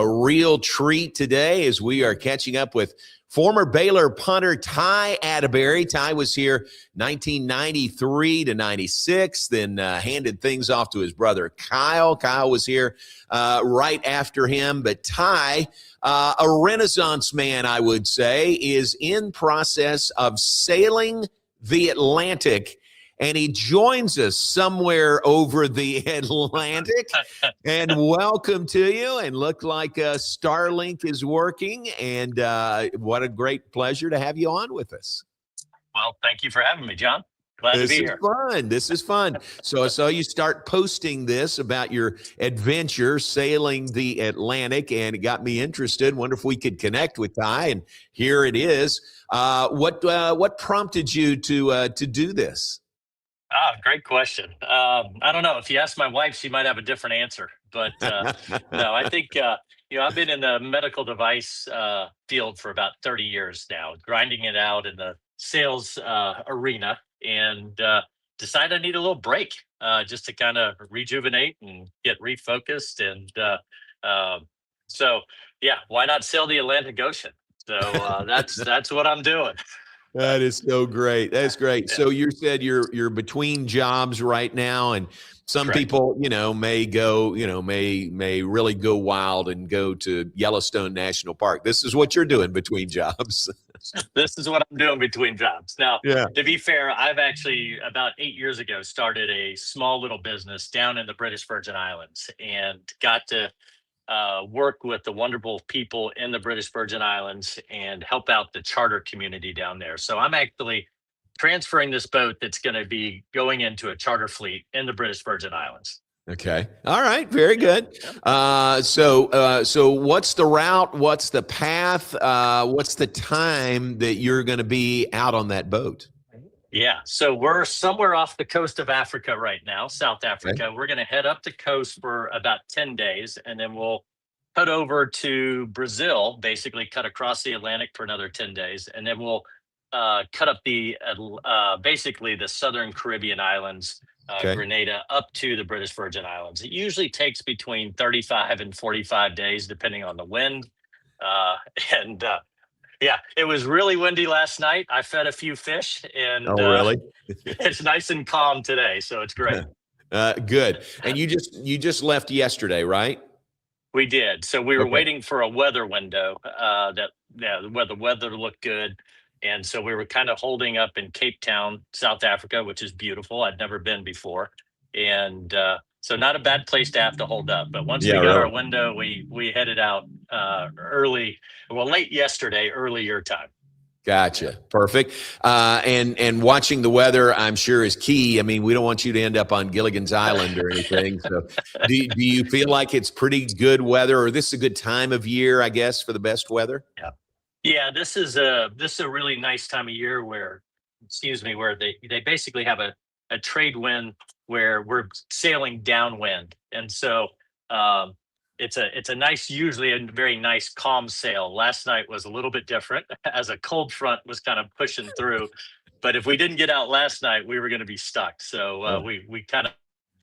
A real treat today as we are catching up with former Baylor punter Ty Atteberry. Ty was here 1993 to 96, then handed things off to his brother Kyle. Kyle was here right after him. But Ty, a Renaissance man, I would say, is in process of sailing the Atlantic. And he joins us somewhere over the Atlantic. And welcome to you. And look like Starlink is working. And what a great pleasure to have you on with us. Well, thank you for having me, John. Glad to be here. This is fun. So I saw you start posting this about your adventure sailing the Atlantic, and it got me interested. Wonder if we could connect with Ty. And here it is. What prompted you to do this? Great question. I don't know. If you ask my wife, she might have a different answer. But no, I think, I've been in the medical device field for about 30 years now, grinding it out in the sales arena, and decided I need a little break just to kind of rejuvenate and get refocused. And so, yeah, why not sail the Atlantic Ocean? So that's what I'm doing. That is so great. That's great. Yeah. So you said you're between jobs right now, and some Correct. People, may go, may really go wild and go to Yellowstone National Park. This is what you're doing between jobs. This is what I'm doing between jobs. Now, yeah. To be fair, I've actually about 8 years ago started a small little business down in the British Virgin Islands, and got to work with the wonderful people in the British Virgin Islands and help out the charter community down there. So I'm actually transferring this boat that's going to be going into a charter fleet in the British Virgin Islands. Okay. All right. Very good. So what's the route? What's the path? What's the time that you're going to be out on that boat? Yeah. So we're somewhere off the coast of Africa right now, South Africa. Okay. We're going to head up the coast for about 10 days, and then we'll cut over to Brazil, basically cut across the Atlantic for another 10 days. And then we'll cut up basically the Southern Caribbean islands, okay. Grenada, up to the British Virgin Islands. It usually takes between 35 and 45 days, depending on the wind. Yeah, it was really windy last night. I fed a few fish, and really? It's nice and calm today, so it's great. Good. And you just left yesterday, right? We did. So we were waiting for a weather window where the weather looked good, and so we were kind of holding up in Cape Town, South Africa, which is beautiful. I'd never been before, and so not a bad place to have to hold up. But once we got our window, we headed out late yesterday, early your time. Gotcha. Perfect. And watching the weather, I'm sure, is key. I mean, we don't want you to end up on Gilligan's Island or anything. So do you feel like it's pretty good weather, or this is a good time of year, I guess, for the best weather? Yeah, this is a really nice time of year where they basically have a trade wind where we're sailing downwind. And so it's a nice, usually a very nice calm sail. Last night was a little bit different as a cold front was kind of pushing through. But if we didn't get out last night, we were going to be stuck. So we kind of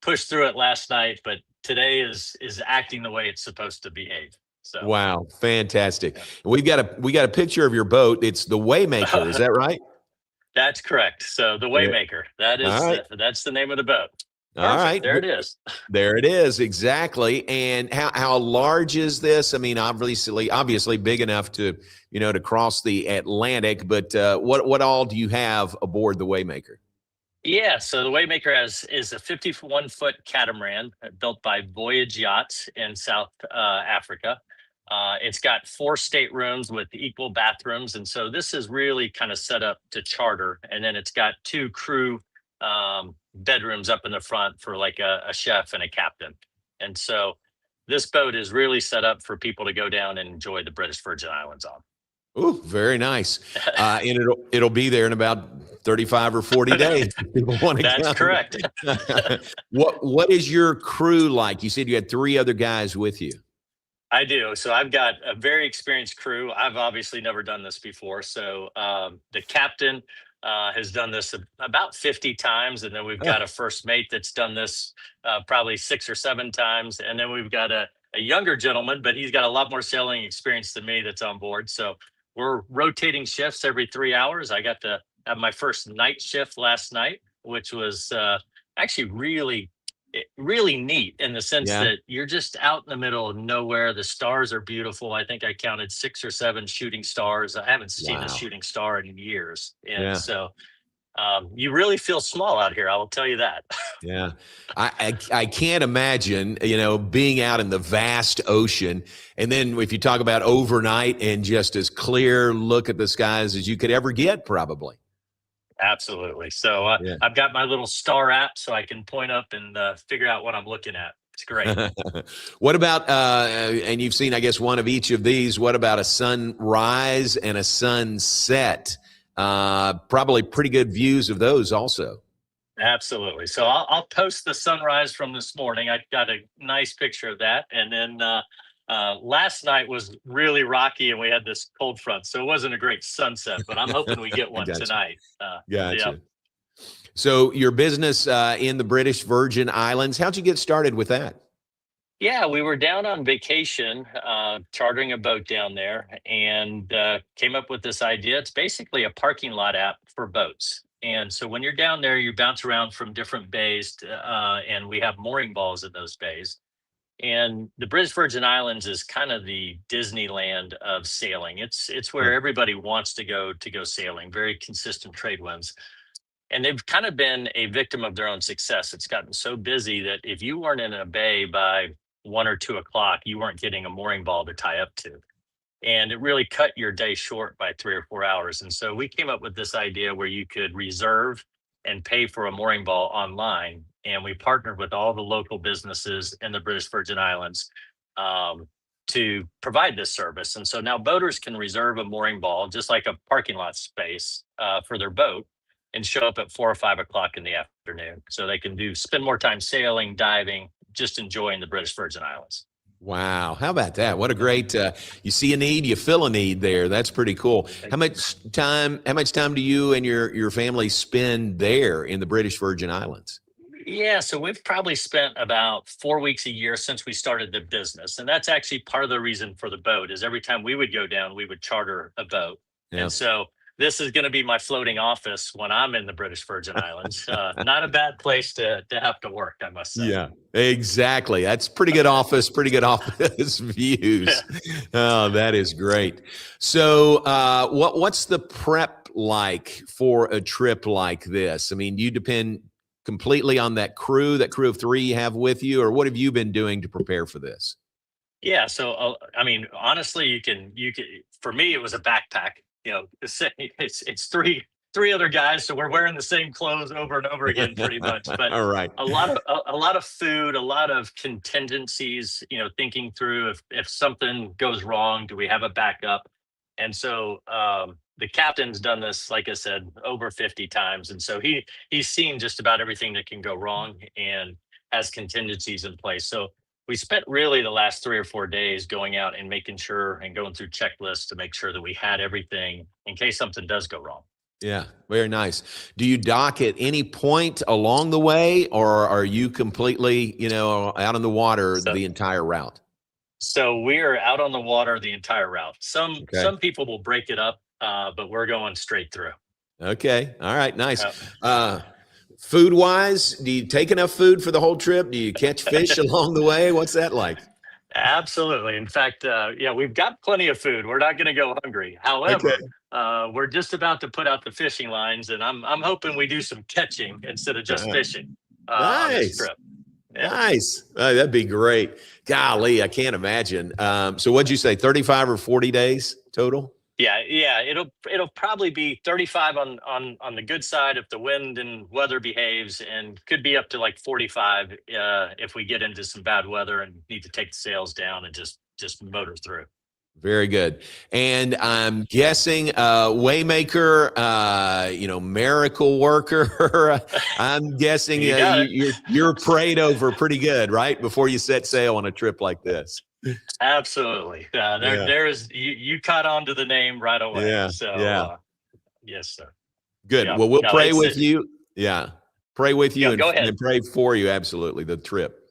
pushed through it last night, but today is acting the way it's supposed to behave. So. Wow, fantastic. We've got a picture of your boat. It's the Waymaker, is that right? That's correct. So the Waymaker, that's the name of the boat. Perfect. All right. There it is. There it is. Exactly. And how large is this? I mean, obviously big enough to cross the Atlantic, but what all do you have aboard the Waymaker? Yeah. So the Waymaker is a 51-foot catamaran built by Voyage Yachts in South Africa. It's got 4 staterooms with equal bathrooms. And so this is really kind of set up to charter. And then it's got 2 crew bedrooms up in the front for like a chef and a captain. And so this boat is really set up for people to go down and enjoy the British Virgin Islands on. Ooh, very nice. And it'll be there in about 35 or 40 days. People want to That's correct. What is your crew like? You said you had 3 other guys with you. I do. So I've got a very experienced crew. I've obviously never done this before. So the captain has done this about 50 times. And then we've got a first mate that's done this probably 6 or 7 times. And then we've got a a younger gentleman, but he's got a lot more sailing experience than me that's on board. So we're rotating shifts every 3 hours. I got to have my first night shift last night, which was actually really neat in the sense Yeah. that you're just out in the middle of nowhere. The stars are beautiful. I think I counted 6 or 7 shooting stars. I haven't seen a Wow. shooting star in years. And Yeah. so you really feel small out here. I will tell you that. Yeah. I can't imagine, being out in the vast ocean. And then if you talk about overnight and just as clear look at the skies as you could ever get, probably. Absolutely. So Yeah. I've got my little star app so I can point up and figure out what I'm looking at. It's great. What about, and you've seen, I guess, one of each of these. What about a sunrise and a sunset? Probably pretty good views of those also. Absolutely. So I'll post the sunrise from this morning. I got a nice picture of that. And then last night was really rocky and we had this cold front. So it wasn't a great sunset, but I'm hoping we get I one got you. tonight. Yeah. Gotcha. So your business in the British Virgin Islands, how'd you get started with that? Yeah, we were down on vacation, chartering a boat down there, and came up with this idea. It's basically a parking lot app for boats. And so when you're down there, you bounce around from different bays, and we have mooring balls in those bays. And the British Virgin Islands is kind of the Disneyland of sailing. It's where Huh. everybody wants to go sailing. Very consistent trade winds, and they've kind of been a victim of their own success. It's gotten so busy that if you weren't in a bay by 1 or 2 o'clock, you weren't getting a mooring ball to tie up to. And it really cut your day short by 3 or 4 hours. And so we came up with this idea where you could reserve and pay for a mooring ball online. And we partnered with all the local businesses in the British Virgin Islands um, to provide this service. And so now boaters can reserve a mooring ball, just like a parking lot space for their boat, and show up at 4 or 5 o'clock in the afternoon. So they can spend more time sailing, diving, just enjoying the British Virgin Islands. Wow. How about that? What a great, you see a need, you fill a need there. That's pretty cool. How much time do you and your family spend there in the British Virgin Islands? Yeah, so we've probably spent about 4 weeks a year since we started the business. And that's actually part of the reason for the boat is every time we would go down, we would charter a boat. Yeah. And so this is going to be my floating office when I'm in the British Virgin Islands. Not a bad place to have to work, I must say. Yeah, exactly. That's pretty good office views. Oh, that is great. So, what's the prep like for a trip like this? I mean, do you depend completely on that crew of three you have with you, or what have you been doing to prepare for this? Yeah, so I mean, honestly, you can. For me, it was a backpack. It's three other guys, so we're wearing the same clothes over and over again, pretty much. But All right. a lot of food, a lot of contingencies. Thinking through if something goes wrong, do we have a backup? And so the captain's done this, like I said, over 50 times, and so he's seen just about everything that can go wrong and has contingencies in place. So we spent really the last 3 or 4 days going out and making sure and going through checklists to make sure that we had everything in case something does go wrong. Yeah, very nice. Do you dock at any point along the way, or are you completely, out on the water So the entire route? so we're out on the water the entire route. Some Okay. some people will break it up, but we're going straight through. Okay. All right. Nice. Uh, Uh, Food wise, do you take enough food for the whole trip? Do you catch fish along the way? What's that like? Absolutely. In fact, yeah, we've got plenty of food. We're not going to go hungry. Okay. However, we're just about to put out the fishing lines, and I'm hoping we do some catching instead of just fishing on this Nice. trip. Yeah. Nice. That'd be great. Golly, I can't imagine. So what'd you say, 35 or 40 days total? Yeah. It'll probably be 35 on the good side if the wind and weather behaves, and could be up to like 45 if we get into some bad weather and need to take the sails down and just motor through. Very good. And I'm guessing Waymaker, miracle worker. I'm guessing You got it. you're prayed over pretty good, right? Before you set sail on a trip like this. Absolutely. Yeah. There's you caught on to the name right away. Yeah. So Yeah. yes, sir. Good. Yeah. Well, we'll No, pray with you. Yeah. Pray with you yeah. and, Go ahead. and pray for you. Absolutely. The trip.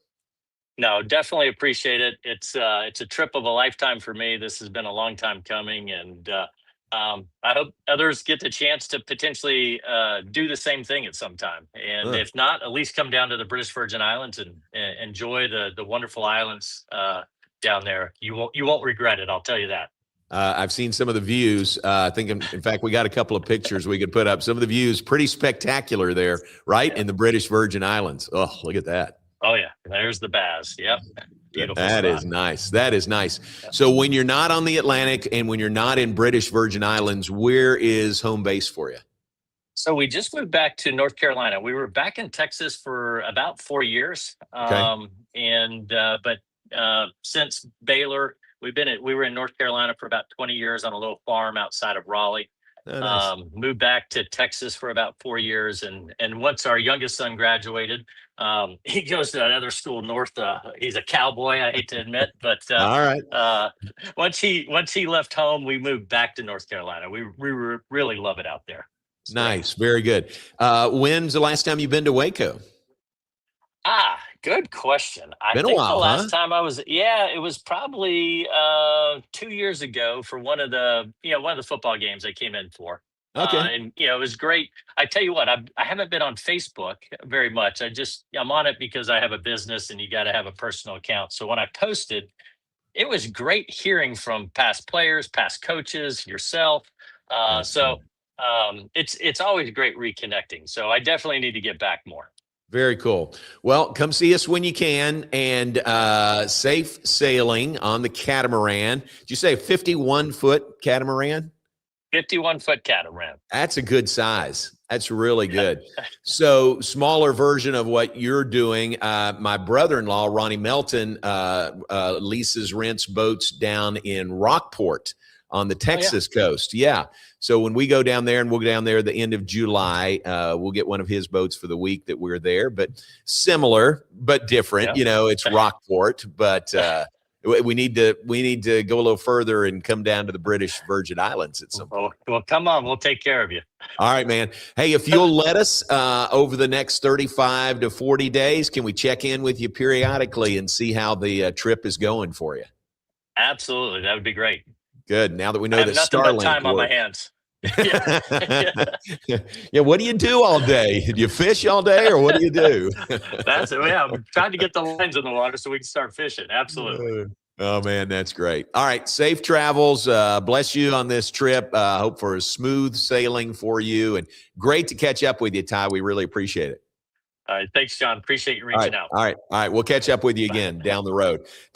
No, definitely appreciate it. It's a trip of a lifetime for me. This has been a long time coming, and I hope others get the chance to potentially do the same thing at some time. And Huh. if not, at least come down to the British Virgin Islands and enjoy the wonderful islands down there. You won't regret it. I'll tell you that. I've seen some of the views. I think, in fact, we got a couple of pictures we could put up. Some of the views pretty spectacular there, right? Yeah. In the British Virgin Islands. Oh, look at that. Oh yeah, there's the Baz. Yep, beautiful That spot. is nice. That is nice. Yeah. So when you're not on the Atlantic and when you're not in British Virgin Islands, where is home base for you? So we just moved back to North Carolina. We were back in Texas for about 4 years, Okay. and but since Baylor, we were in North Carolina for about 20 years on a little farm outside of Raleigh. Oh, nice. Moved back to Texas for about 4 years, and once our youngest son graduated, he goes to another school north. He's a cowboy. I hate to admit, but All right. once he left home, we moved back to North Carolina. We really love it out there. It's great. Nice. Very good. When's the last time you've been to Waco? Good question. I Been a think the while, huh? last time yeah, it was probably 2 years ago for one of the football games I came in for. Okay. And it was great. I tell you what, I haven't been on Facebook very much. I'm on it because I have a business and you got to have a personal account. So when I posted, it was great hearing from past players, past coaches, yourself. That's So cool. it's always great reconnecting. So I definitely need to get back more. Very cool. Well, come see us when you can, and safe sailing on the catamaran. Did you say a 51-foot catamaran? 51-foot catamaran. That's a good size. That's really good. So smaller version of what you're doing. My brother-in-law, Ronnie Melton, leases, rents boats down in Rockport on the Oh yeah. Texas coast. Yeah. So when we go down there, and we'll go down there at the end of July, we'll get one of his boats for the week that we're there, but similar, but different. Yeah. It's Rockport, but we need to go a little further and come down to the British Virgin Islands at some point. Well, come on. We'll take care of you. All right, man. Hey, if you'll let us over the next 35 to 40 days, can we check in with you periodically and see how the trip is going for you? Absolutely. That would be great. Good. Now that we I know have that nothing but Starlink time on my works. hands. Yeah. Yeah. What do you do all day? Do you fish all day, or what do you do? That's it. Yeah. I'm trying to get the lines in the water so we can start fishing. Absolutely. Oh, man, that's great. All right. Safe travels. Bless you on this trip. Hope for a smooth sailing for you. And great to catch up with you, Ty. We really appreciate it. All right. Thanks, John. Appreciate you All right. reaching out. All right. All right. We'll catch up with you Bye. again down the road.